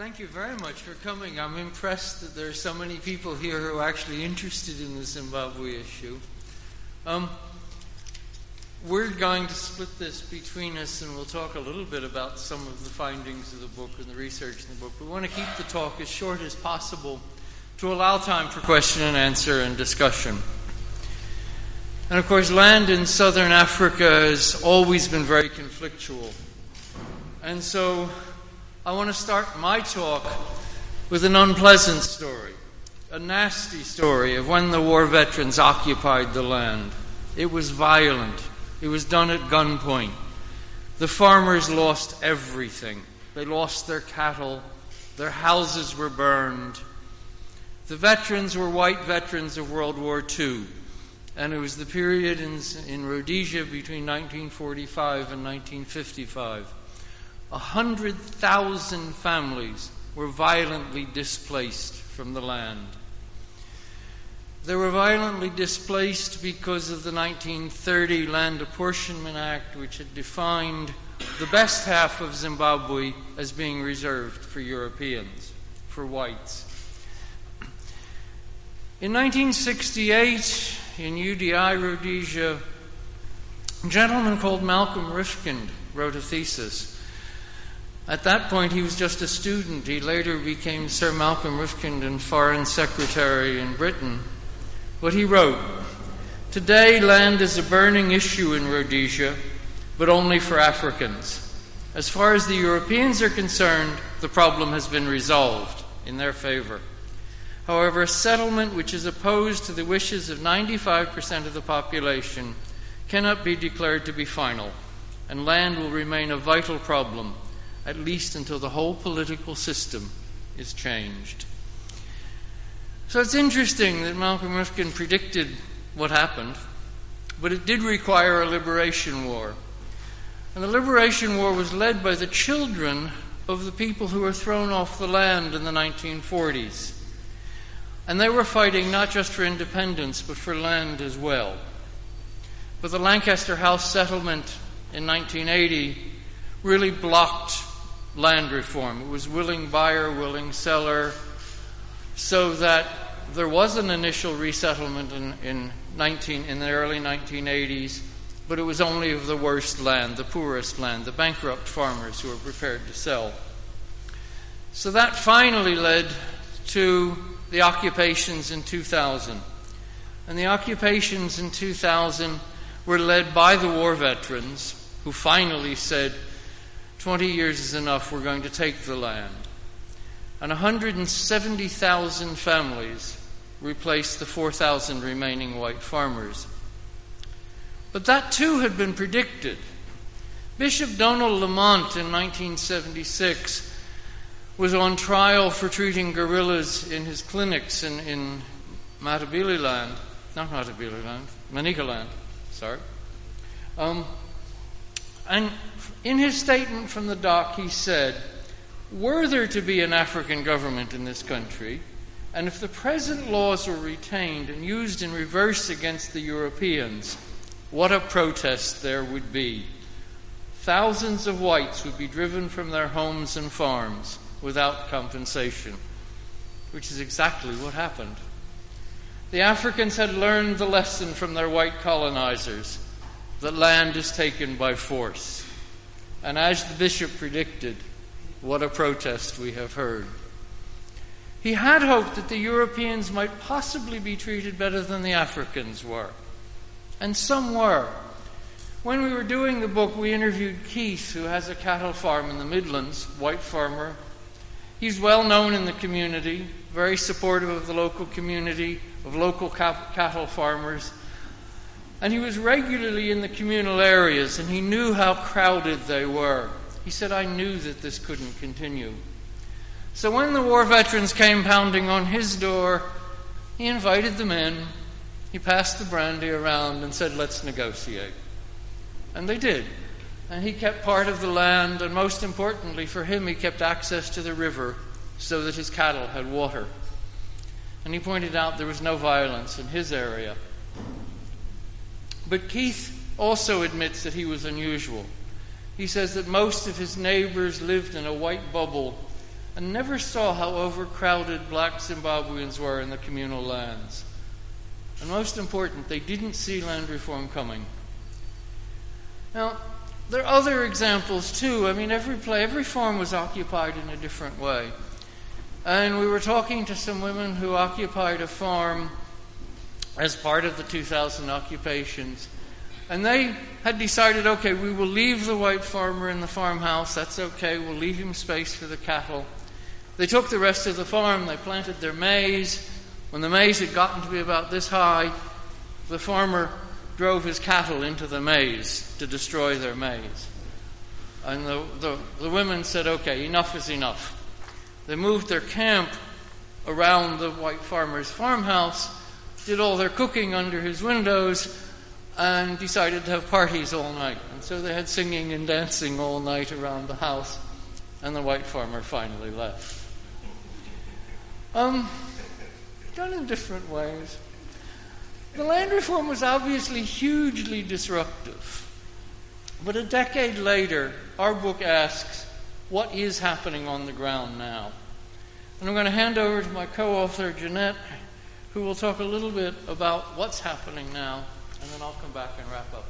Thank you very much for coming. I'm impressed that there are so many people here who are actually interested in the Zimbabwe issue. We're going to split this between us, and we'll talk a little bit about some of the findings of the book and the research in the book. We want to keep the talk as short as possible to allow time for question and answer and discussion. And of course, land in southern Africa has always been very conflictual. And so I want to start my talk with an unpleasant story, a nasty story of when the war veterans occupied the land. It was violent. It was done at gunpoint. The farmers lost everything. They lost their cattle. Their houses were burned. The veterans were white veterans of World War II. And it was the period in Rhodesia between 1945 and 1955. 100,000 families were violently displaced from the land. They were violently displaced because of the 1930 Land Apportionment Act, which had defined the best half of Zimbabwe as being reserved for Europeans, for whites. In 1968, in UDI Rhodesia, a gentleman called Malcolm Rifkind wrote a thesis. At that point, he was just a student. He later became Sir Malcolm Rifkind and Foreign Secretary in Britain. But he wrote, "Today, land is a burning issue in Rhodesia, but only for Africans. As far as the Europeans are concerned, the problem has been resolved in their favor. However, a settlement which is opposed to the wishes of 95% of the population cannot be declared to be final, and land will remain a vital problem, at least until the whole political system is changed." So it's interesting that Malcolm Rifkind predicted what happened, but it did require a liberation war. And the liberation war was led by the children of the people who were thrown off the land in the 1940s. And they were fighting not just for independence, but for land as well. But the Lancaster House settlement in 1980 really blocked land reform. It was willing buyer, willing seller, so that there was an initial resettlement in the early 1980s, but it was only of the worst land, the poorest land, the bankrupt farmers who were prepared to sell. So that finally led to the occupations in 2000. And the occupations in 2000 were led by the war veterans, who finally said, 20 years is enough, we're going to take the land. And 170,000 families replaced the 4,000 remaining white farmers. But that too had been predicted. Bishop Donald Lamont in 1976 was on trial for treating gorillas in his clinics in Manicaland, sorry. And in his statement from the dock, he said, "Were there to be an African government in this country, and if the present laws were retained and used in reverse against the Europeans, what a protest there would be. Thousands of whites would be driven from their homes and farms without compensation," which is exactly what happened. The Africans had learned the lesson from their white colonizers, that land is taken by force. And as the bishop predicted, what a protest we have heard. He had hoped that the Europeans might possibly be treated better than the Africans were. And some were. When we were doing the book, we interviewed Keith, who has a cattle farm in the Midlands, white farmer. He's well known in the community, very supportive of the local community, of local cattle farmers. And he was regularly in the communal areas, and he knew how crowded they were. He said, "I knew that this couldn't continue." So when the war veterans came pounding on his door, he invited them in. He passed the brandy around and said, "Let's negotiate." And they did. And he kept part of the land, and most importantly for him, he kept access to the river so that his cattle had water. And he pointed out there was no violence in his area. But Keith also admits that he was unusual. He says that most of his neighbors lived in a white bubble and never saw how overcrowded black Zimbabweans were in the communal lands. And most important, they didn't see land reform coming. Now, there are other examples too. I mean, every farm was occupied in a different way. And we were talking to some women who occupied a farm as part of the 2000 occupations. And they had decided, okay, we will leave the white farmer in the farmhouse. That's okay. We'll leave him space for the cattle. They took the rest of the farm. They planted their maize. When the maize had gotten to be about this high, the farmer drove his cattle into the maize to destroy their maize. And the women said, okay, enough is enough. They moved their camp around the white farmer's farmhouse, did all their cooking under his windows, and decided to have parties all night. And so they had singing and dancing all night around the house, and the white farmer finally left. Done in different ways. The land reform was obviously hugely disruptive. But a decade later, our book asks, what is happening on the ground now? And I'm going to hand over to my co-author, Jeanette, who will talk a little bit about what's happening now, and then I'll come back and wrap up.